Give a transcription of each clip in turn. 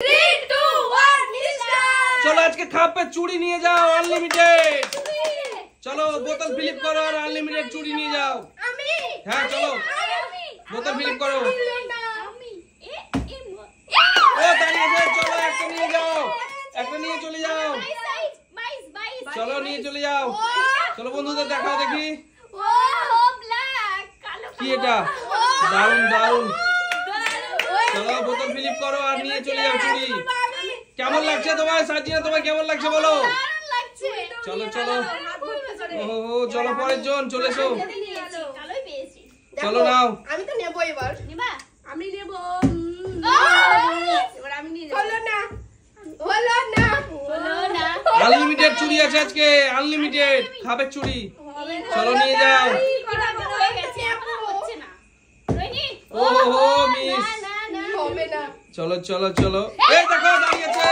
3 2 1 start. चलो आज के खाप पे चूड़ी নিয়ে যাও अनलिमिटेड। चलो बोतल फिलिप करो और अनलिमिटेड चूड़ी নিয়ে যাও। হ্যাঁ চলো बोतल फिलिप करो। ও দাঁড়িয়ে যাও, চলো একটা নিয়ে যাও, একটা নিয়ে চলে যাও। চলো নিয়ে চলে যাও। চলো বন্ধুদের দেখাও দেখি কি এটা। দারুন দারুন। চলো বোতল ফিলিপ করো আর নিয়ে চলে যাও চুড়ি। কেমন লাগছে তোমার সাজিয়া, তোমার কেমন লাগছে বলো। চলো চলো ও চলো পরের জন চলে এসো। চলো নাও। আমি তো নেব এবার। নিবা? আমি নেব। এবার আমি নিয়ে যাব। হলো না আনলিমিটেড চুড়ি আছে আজকে, আনলিমিটেড খাবে চুড়ি। চলো নিয়ে যাও। ও হো মিস। হবে না। চলো চলো চলো। এই দেখো দাঁড়িয়েছে।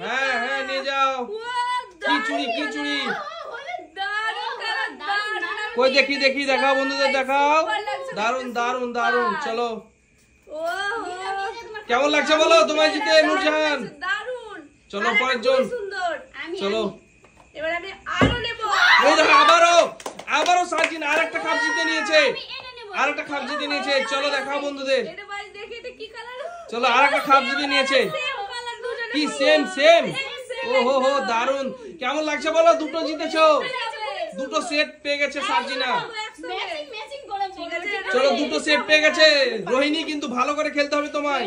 হ্যাঁ হ্যাঁ নিয়ে যাও। কি চুড়ি কি চুড়ি। কই দেখি দেখি দেখাও বন্ধুদের দেখাও। দারুন দারুন দারুন। চলো কেমন লাগছে বলো তোমায় জিতে নূরজাহান। চলো পরের জন। চলো এবার আমি আরো নেব। এই দেখো আবারও সাজিন আরেকটা কাপ জিতে নিয়েছে, আরেকটা কাপ জিতে নিয়েছে। চলো দেখাও বন্ধুদের। চলো আরেকটা কাপ জিতে নিয়েছে। কি সেম সেম। ও হো হো দারুন। কেমন লাগছে বলো, দুটো জিতেছো, দুটো সেট পেয়ে গেছে সাজিনা। চলো দুটো সেট পেয়ে গেছে রোহিণী, কিন্তু ভালো করে খেলতে হবে তোমায়।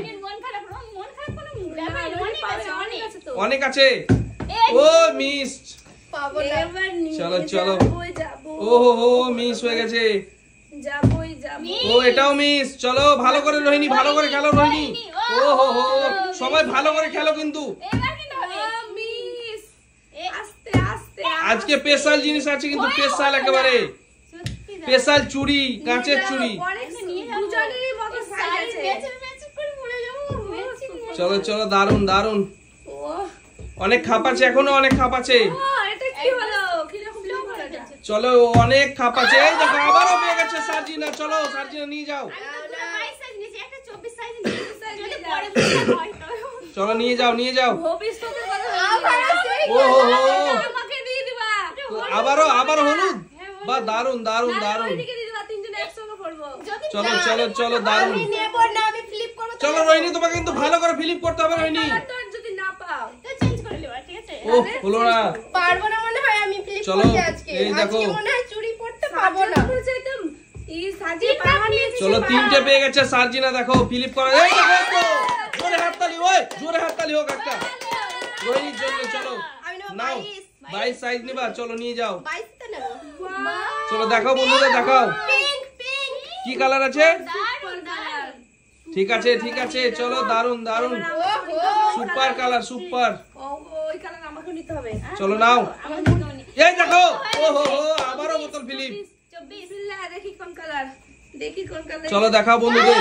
অনেক আছে। ও মিস। চলো চলো। ও হো মিস হয়ে গেছে। ও এটাও মিস। চলো ভালো করে রোহিণী, ভালো করে খেলো রোহিণী। ও হো হো সবাই ভালো করে খেলো কিন্তু। আজকে স্পেশাল জিনিস আছে কিন্তু, স্পেশাল একেবারে স্পেশাল চুড়ি, কাঁচের চুড়ি। চলো চলো দারুন দারুন। অনেক খাপ আছে এখনো, অনেক খাপ আছে। চলো অনেক খাপ আছে। এই দেখো আবারও পেয়ে গেছে সার্জিনা। চলো সার্জিনা নিয়ে যাও। চলো নিয়ে যাও নিয়ে যাও। ও হো হো আবারও হলুদ। বা দারুন দারুন দারুন। চলো চলো চলো দারুন। চলো রোহিণী তোমাকে কিন্তু ভালো করে ফিলিপ করতে হবে রোহিণী। ও হলো না, পারবো না মনে হয় আমি ফিলিপ করতে আজকে। এই দেখো মনে হয় চুরি পড়তে পাবো না। চলো তিনটে পেয়ে গেছে সার্জিনা। দেখো ফিলিপ করে। এই দেখো জোরে হাততালি, ওই জোরে হাততালি হোক একটা রোহিণীর জন্য। চলো নাও 22 সাইজ নিবা। চলো নিয়ে যাও। 22 টা নেব। চলো দেখাও বন্ধুদের দেখাও কি কালার আছে। ঠিক আছে ঠিক আছে। চলো দারুন দারুন। Super colour super. ওই কালার আমাকে নিতে হবে। চলো নাও। এই দেখো ও হো হো আবারও বোতল ফিলিপ। 24 দেখি কোন কালার, দেখি কোন কালার। চলো দেখাও বন্ধুদের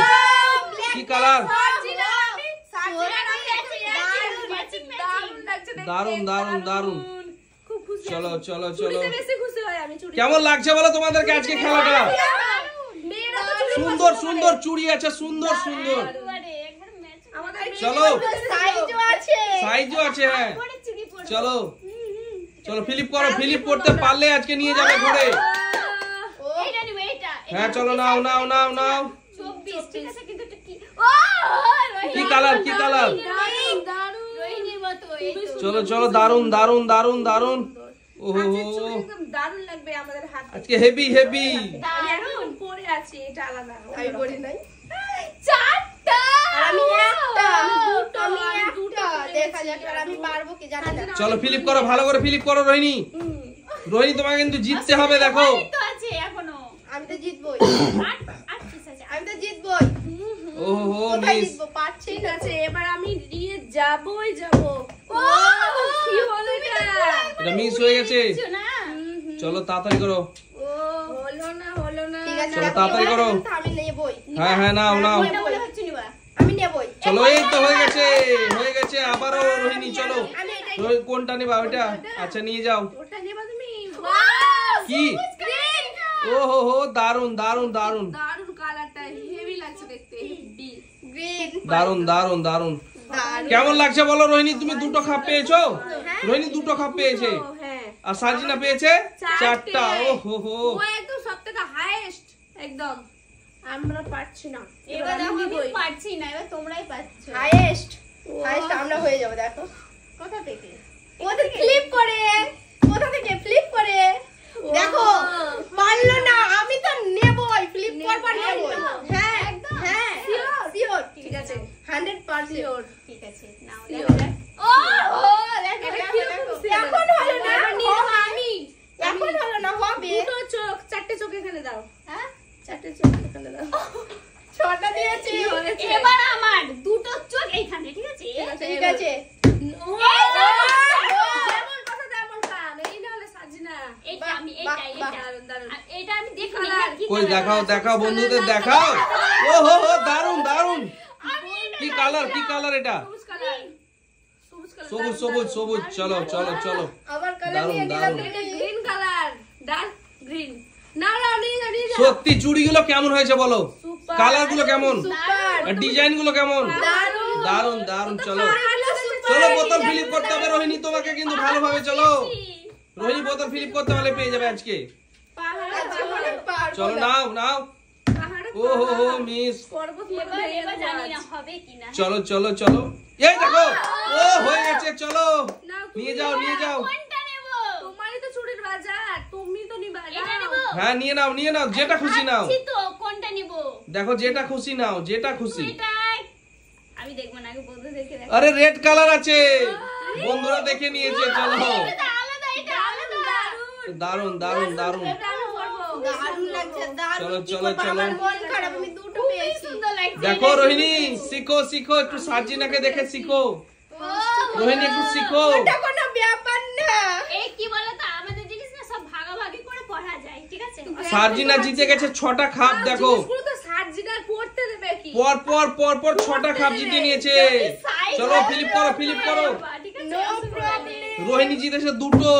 কি কালার। দারুন দারুন দারুন। চলো চলো চলো। কেমন লাগছে বলো তোমাদেরকে আজকে খেলাটা। সুন্দর সুন্দর চুড়ি আছে, সুন্দর সুন্দর। চলো সাইজও আছে। হ্যাঁ চলো চলো ফিলিপ করো। ফিলিপ করতে পারলে আজকে নিয়ে যাবে ঘরে। হ্যাঁ চলো নাও নাও নাও নাও। কি কালার কি কালার। চলো চলো দারুন দারুন দারুন দারুন। ওহো দারুন লাগবে আমাদের হাতে আজকে হেভি হেভি। দারুন পরে আছে, এটা আলাদা। আমি পরে নাই। চলো ফিলিপ করো, ভালো করে ফিলিপ করো রোহিণী। রোহিণী তোমাকে কিন্তু জিততে হবে। দেখো আমি তো জিতবই, আমি তো জিতবই। ওহো মিস। পারছি না। এবার আমি নিয়ে যাবই যাব। ও কি হলো এটা। এটা মিস হয়ে গেছে। চলো তাড়াতাড়ি করো। হলো না ঠিক আছে চলো তাড়াতাড়ি করো। আমি নেবই। হ্যাঁ হ্যাঁ নাও নাও। আমি নেবই। চলো এই তো হয়ে গেছে হয়ে গেছে। আবারও রোহিণী চলো। কোনটা নেবা ওইটা? আচ্ছা নিয়ে যাও। ওটা নেবা তুমি? কি ও হো হো দারুন দারুন দারুন। দারুন কালারটা হেভি লাগছে দেখতে। গ্রিন দারুন দারুন দারুন। কেমন লাগছে বলো রোহিণী, তুমি দুটো খাপ পেয়েছো? রোহিণী দুটো খাপ পেয়েছে, হ্যাঁ আর সার্জিনা পেয়েছে চারটা। ও হো হো, ও একদম সবথেকে হাইয়েস্ট একদম। আমরা পারছি না, এবার আমি পারছি না, এবার তোমরাই পাচ্ছো। হাইয়েস্ট আমরা হয়ে যাবো। দেখো কোথা থেকে? ওদের ফ্লিপ করে, কোথা থেকে ফ্লিপ করে দেখো। পারলো না, আমি তো নেবই, ফ্লিপ করবার নেবই। হ্যাঁ একদম হ্যাঁ শিওর, ঠিক আছে 100%। ঠিক আছে, নাও দেখা যাক। ও ও দেখো এটা দেখো কিরকম দেখো। seal? এখন হলো না, এবার নিয়ে নেবো আমি। এখন হলো না, হবে। দুটো চোখ, চারটে চোখ এখানে দাও, হ্যাঁ চারটে চোখ এখানে দাও। ছটা দিয়েছি। কি হয়েছে? এবার আমার দুটো চোখ এইখানে, ঠিক আছে? ঠিক আছে। ও, এই দেখো। যেমন কথা তেমন কাজ। এই না হলে সাজিনা। এইটা আমি বাহ, এইটা বাহ, এইটা দারুন, দারুন। আর এটা আমি দেখিনি। কালার? কি কই কালার? দেখাও দেখাও বন্ধুদের দেখাও। ও হো হো, দারুন দারুন। আমি এটা কি কালার, কি কালার এটা? সবুজ কালার। সবুজ কালার। সবুজ সবুজ সবুজ। চলো চলো চলো। আবার কালার দারুন, নিয়ে নিলাম। দারুন। এটা গ্রিন কালার, ডার্ক গ্রিন। না না নিয়ে যাও, নিয়ে যাও। সত্যি চুড়িগুলো কেমন হয়েছে বলো? সুপার। কালার গুলো কেমন? সুপার আর ডিজাইন গুলো কেমন? দারুন। দারুন দারুন। চলো কালারগুলো সুপার। চলো, বোতল ফিলিপ করতে হবে রোহিণী তোমাকে কিন্তু ভালোভাবে। চলো রোহিণী, বোতল ফিলিপ করতে হলে পেয়ে যাবে আজকে। পাহাড়, চলো নাও নাও। পাহাড়, ও হো হো মিস। পর্বত এবার এবার জানি না হবে কিনা। চলো চলো চলো, এই দেখো ও হয়ে গেছে। চলো নাও, তুমি নিয়ে যাও নিয়ে যাও। কোনটা নেব? তোমারই তো চুড়ির বাজার, তুমি তো নিবা। এটা নেব? হ্যাঁ নিয়ে নাও নিয়ে নাও, যেটা খুশি নাও। ভাবছি তো কোনটা নেব। দেখো যেটা খুশি নাও, যেটা খুশি। এটাই আমি দেখব না, আগে বন্ধু দেখে দেখো। আরে রেড কালার আছে, বন্ধুরা দেখে নিয়েছে। চলো এটা আলাদা, এটা আলাদা। দারুন দারুন দারুন। এটা আমি পরবো। দারুণ লাগছে, দারুণ। চলো, কি চলো, করবো, চলো। আমার মন খারাপ, আমি দুটো খুবই পেয়েছি। সুন্দর লাগছে। দেখো রোহিণী, শিখো শিখো, একটু সার্জিনাকে দেখে শিখো। রোহিণী একটু শিখো। ওটা কোনো ব্যাপার না। এই কি বলো তো, আমাদের জিনিস না সব ভাগাভাগি করে পড়া যায়, ঠিক আছে? সার্জিনা জিতে গেছে 6টা খাপ। দেখো জিনিসগুলো তো সার্জিনার পড়তে দেবে কি? পর পর পর পর 6টা খাপ জিতে নিয়েছে। চলো ফিলিপ করো ফিলিপ করো। ঠিক আছে, No অসুবিধা নেই। problem. রোহিণী জিতেছে 2টো,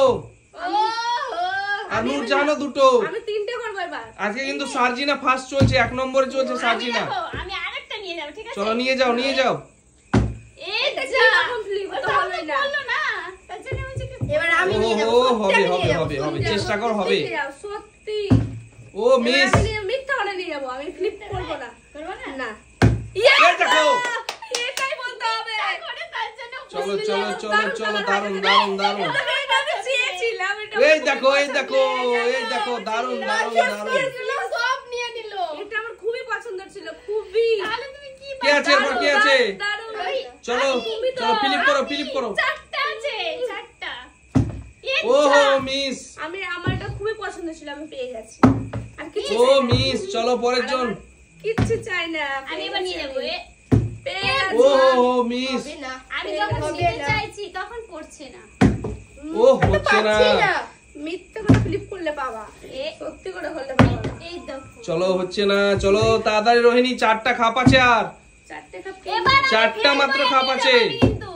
আর নূরজাহানও 2টো। আমি 3টে করবো এবার। আজকে কিন্তু সার্জিনা ফার্স্ট চলছে, 1 নম্বরে চলছে আমি সার্জিনা। দেখো, আমি আরেকটা নিয়ে যাব, ঠিক আছে? চলো নিয়ে যাও নিয়ে যাও। এই এটা যা। কিরকম flip? ও তো তো হলোই না। বললো না, তার জন্য আমি চেক এবার আমি ও নিয়ে যাবো, হো, সত্যি হবে আমি হবে নিয়ে যাবো, হবে হবে, সত্যি। চেষ্টা কর হবে। দেখে যাও, সত্যি। ও মিস, এবার আমি মিথ্যা বলে নিয়ে যাবো, আমি ফ্লিপ করবো না। করবো না? না। এই দেখো। এটাই বলতে হবে। করে তার জন্য চলো চলো চলো চলো, দারুন দারুন দারুন। এটা আমি চেয়েছিলাম, এটা এই আমার দেখো এই খুবই দেখো পছন্দের। এই দেখো, দারুন দারুন দারুন। এগুলো সব নিয়ে নিল। এটা আমার খুবই পছন্দের ছিল, খুবই। তাহলে তুমি কি কে আছে এরপর, কে আছে? দারুণ। চলো চলো ফিলিপ করো ফিলিপ করো। চারটা আছে, চারটা। এই ও যা। হো মিস, আমার এটা খুবই পছন্দ ছিল, আমি পেয়ে গেছি। আর কিছু ও চাই না। মিস। চলো পরের জন। কিচ্ছু চাই না, আমি এবার নিয়ে যাবো। পেয়ে ও গেছি। হো মিস। হবে না। আমি যখন হবে নিতে না। চাইছি তখন পড়ছে না। ও হচ্ছে না। পাচ্ছি না। মিথ্যে করে ফ্লিপ করলে পাবা, সত্যি করে হলে পাবা না। এই দেখো। চলো হচ্ছে না। চলো তাড়াতাড়ি রোহিণী, 4টা খাপ আছে আর। 4টে কাপ এবার আমি চারটা ফের মাত্র এবার খাপ নিয়ে আছে। যাবো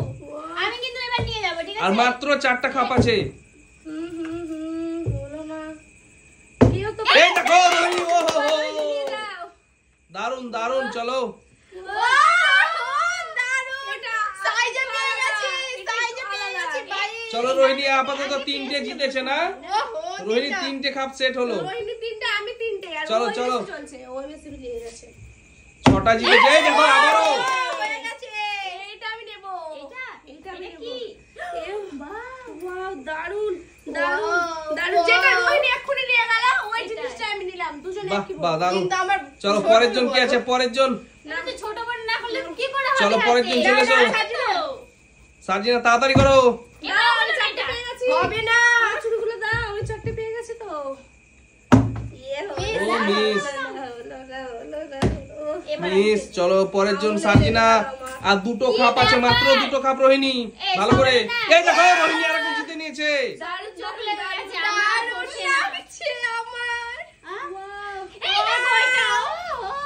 আমি কিন্তু এবার নিয়ে যাবো, ঠিক আর আছে? মাত্র 4টা খাপ আছে। বলো না। কি হতো? এই দেখো রোহিণী, ও হো হো। নিয়ে যাও। দারুন দারুন। চলো সাইজে পেয়ে গেছি, সাইজে পেয়ে গেছি ভাই। চলো রোহিণী আপাতত 3টে জিতেছে না। ওহো, রোহিণী দিদা। 3টে খাপ সেট হলো। রোহিণী 3টে, আমি 3টে, আর চলো, ওই চলো। বেশি চলছে, ওই বেশি নিয়ে গেছে। 6টা জিতেছে। এই দেখো আবারও। হয়ে গেছে। এইটা আমি নেব। এটা এইটা আমি এটা নেব। কি? ওয়াও, দারুন দারুন Wow, দারুন। wow. যেটা রোহিণী এক্ষুনি নিয়ে গেল, ওই এটাই। জিনিসটা আমি নিলাম। দুজনে বাহ একই বাহ, দারুন। কিন্তু আমার চলো ছোট পরের জন কি বড়। আছে, পরের জন। না তো ছোট বড় না করলে কি করে হবে? চলো, পরের জন হাতে? চলে এসো। না, না, তো। সার্জিনা তাড়াতাড়ি করো। এটা দাও, হলো আমি না 4টে এটা। পেয়ে গেছি। হবে না। আমার চুড়িগুলো দাও, আমি 4টে পেয়ে গেছি তো। ইয়ে হলো ও না, মিস। হলো না, হলো না, হলো না। ও, এবার মিস। চলো পরের জন সার্জিনা। আর 2টো খাপ আছে, মাত্র 2টো খাপ রোহিণী। ভালো করে। এই দেখো রোহিণী আরেকটা জিতে নিয়েছে। দারুন, চোখ দারুন, লেগে দারুন, গেছে আমার, দারুন পড়ছে না। লাগছে আমার। হ্যাঁ? Wow. এই দেখো এটা।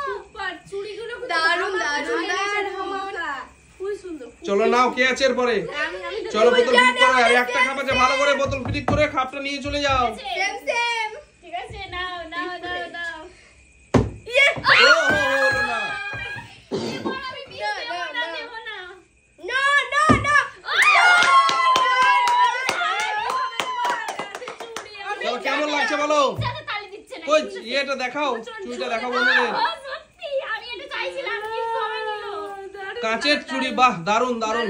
সুপার, চুড়িগুলো খুব দারুন, ধামাকা, দারুন, ধামাকা। খুবই সুন্দর, খুব চলো নাও, কে আছে এরপরে? আমি চলো বোতল ফিট করো। আর একটা খাপ আছে, ভালো করে বোতল ফিট করে খাপটা নিয়ে চলে যাও। Same same. ঠিক আছে, নাও নাও নাও নাও। ও হো হলো না। এবার আমি না, না, কেমন লাগছে বলো? যাতে তালি দিচ্ছে না। ওই এটা দেখাও, চুড়িটা দেখাও বন্ধুদের। সত্যি আমি এটা চাইছিলাম কিন্তু হবে নিল। কাঁচের চুড়ি, বাহ দারুন দারুন।